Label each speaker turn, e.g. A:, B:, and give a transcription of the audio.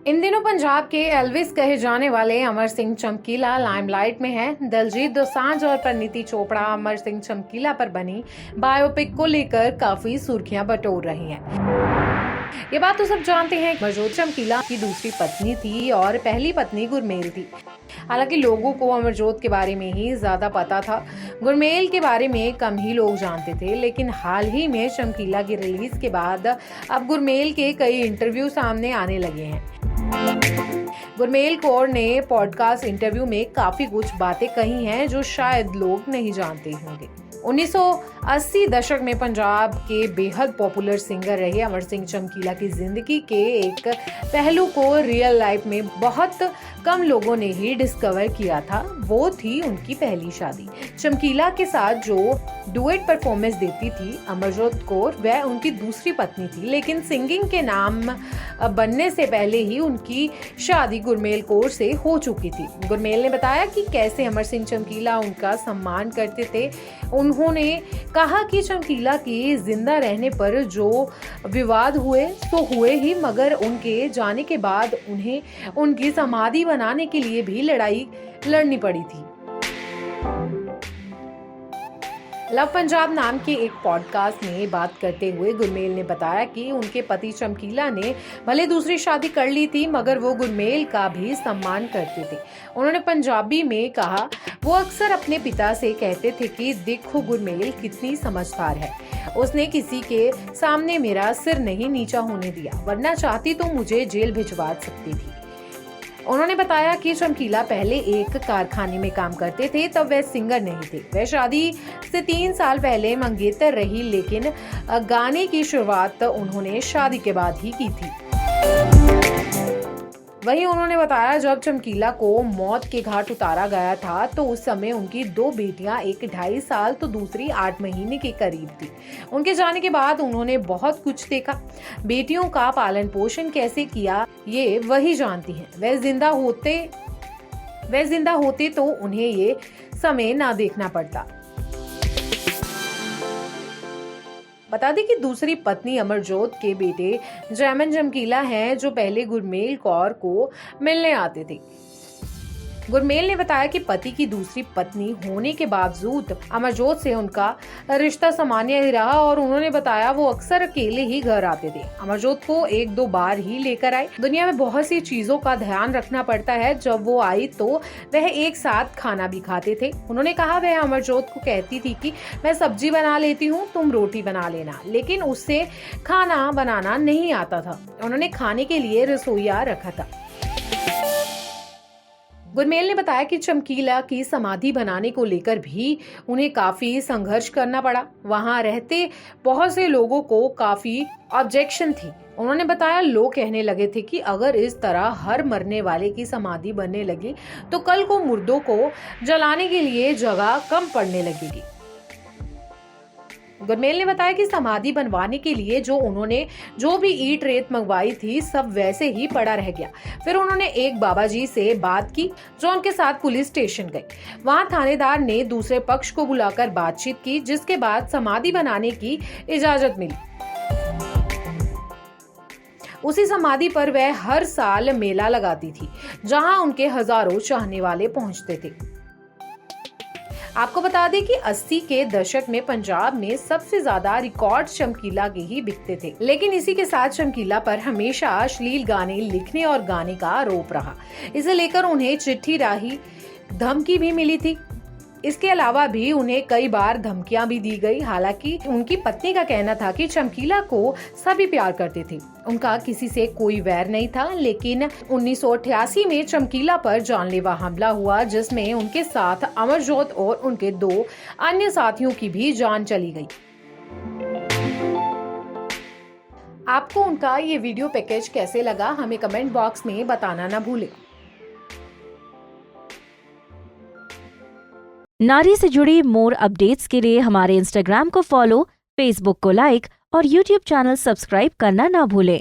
A: इन दिनों पंजाब के एल्विस कहे जाने वाले अमर सिंह चमकीला लाइमलाइट में हैं। दिलजीत दोसांझ और परिणीति चोपड़ा अमर सिंह चमकीला पर बनी बायोपिक को लेकर काफी सुर्खियां बटोर रही हैं। ये बात तो सब जानते हैं। अमरजोत चमकीला की दूसरी पत्नी थी और पहली पत्नी गुरमेल थी। हालांकि लोगों को अमरजोत के बारे में ही ज्यादा पता था, गुरमेल के बारे में कम ही लोग जानते थे। लेकिन हाल ही में चमकीला की रिलीज के बाद अब गुरमेल के कई इंटरव्यू सामने आने लगे हैं। गुरमेल कौर ने पॉडकास्ट इंटरव्यू में काफी कुछ बातें कही हैं जो शायद लोग नहीं जानते होंगे। 1980 दशक में पंजाब के बेहद पॉपुलर सिंगर रहे अमर सिंह चमकीला की जिंदगी के एक पहलू को रियल लाइफ में बहुत कम लोगों ने ही डिस्कवर किया था। वो थी उनकी पहली शादी। चमकीला के साथ जो डुएट परफॉर्मेंस देती थी अमरजोत कौर, वह उनकी दूसरी पत्नी थी। लेकिन सिंगिंग के नाम बनने से पहले ही उनकी शादी गुरमेल कौर से हो चुकी थी। गुरमेल ने बताया कि कैसे अमर सिंह चमकीला उनका सम्मान करते थे। उन्होंने कहा कि चमकीला के जिंदा रहने पर जो विवाद हुए तो हुए ही, मगर उनके जाने के बाद उन्हें उनकी समाधि बनाने के लिए भी लड़ाई लड़नी पड़ी थी। लव पंजाब नाम के एक पॉडकास्ट में बात करते हुए गुरमेल ने बताया कि उनके पति चमकीला ने भले दूसरी शादी कर ली थी, मगर वो गुरमेल का भी सम्मान करते थे। उन्होंने पंजाबी में कहा, वो अक्सर अपने पिता से कहते थे कि देखो गुरमेल कितनी समझदार है, उसने किसी के सामने मेरा सिर नहीं नीचा होने दिया, वरना चाहती तो मुझे जेल भिजवा सकती थी। उन्होंने बताया कि चमकीला पहले एक कारखाने में काम करते थे, तब वह सिंगर नहीं थे। वह शादी से 3 साल पहले मंगेतर रही, लेकिन गाने की शुरुआत उन्होंने शादी के बाद ही की थी। वहीं उन्होंने बताया, जब चमकीला को मौत के घाट उतारा गया था तो उस समय उनकी 2 बेटियां, एक 2.5 साल तो दूसरी 8 महीने के करीब थी। उनके जाने के बाद उन्होंने बहुत कुछ देखा। बेटियों का पालन पोषण कैसे किया ये वही जानती हैं। वह जिंदा होते तो उन्हें ये समय ना देखना पड़ता। बता दें कि दूसरी पत्नी अमरजोत के बेटे जैमन चमकीला हैं, जो पहले गुरमेल कौर को मिलने आते थे। गुरमेल ने बताया कि पति की दूसरी पत्नी होने के बावजूद अमरजोत से उनका रिश्ता सामान्य ही रहा और उन्होंने बताया वो अक्सर अकेले ही घर आते थे। अमरजोत को 1-2 बार ही लेकर आए। दुनिया में बहुत सी चीजों का ध्यान रखना पड़ता है। जब वो आई तो वह एक साथ खाना भी खाते थे। उन्होंने कहा, वह अमरजोत को कहती थी कि मैं सब्जी बना लेती हूँ, तुम रोटी बना लेना, लेकिन उससे खाना बनाना नहीं आता था। उन्होंने खाने के लिए रसोईया रखा था। गुरमेल ने बताया कि चमकीला की समाधि बनाने को लेकर भी उन्हें काफी संघर्ष करना पड़ा। वहां रहते बहुत से लोगों को काफी ऑब्जेक्शन थी। उन्होंने बताया, लोग कहने लगे थे कि अगर इस तरह हर मरने वाले की समाधि बनने लगी तो कल को मुर्दों को जलाने के लिए जगह कम पड़ने लगेगी। गुरमेल ने बताया कि समाधि बनवाने के लिए जो भी ईंट रेत मंगवाई थी, सब वैसे ही पड़ा रह गया। फिर उन्होंने एक बाबा जी से बात की जो उनके साथ पुलिस स्टेशन गए। वहां थानेदार ने दूसरे पक्ष को बुलाकर बातचीत की, जिसके बाद समाधि बनाने की इजाजत मिली। उसी समाधि पर वह हर साल मेला लगाती थी, जहां उनके हजारों चाहने वाले पहुंचते थे। आपको बता दें कि 80 के दशक में पंजाब में सबसे ज्यादा रिकॉर्ड चमकीला के ही बिकते थे। लेकिन इसी के साथ चमकीला पर हमेशा अश्लील गाने लिखने और गाने का आरोप रहा। इसे लेकर उन्हें चिट्ठी राही धमकी भी मिली थी। इसके अलावा भी उन्हें कई बार धमकियां भी दी गई। हालांकि उनकी पत्नी का कहना था कि चमकीला को सभी प्यार करते थे, उनका किसी से कोई वैर नहीं था। लेकिन 1988 में चमकीला पर जानलेवा हमला हुआ, जिसमें उनके साथ अमरजोत और उनके 2 अन्य साथियों की भी जान चली गई। आपको उनका ये वीडियो पैकेज कैसे लगा, हमें कमेंट बॉक्स में बताना ना भूलें।
B: नारी से जुड़ी मोर अपडेट्स के लिए हमारे इंस्टाग्राम को फॉलो, फेसबुक को लाइक और यूट्यूब चैनल सब्सक्राइब करना ना भूलें।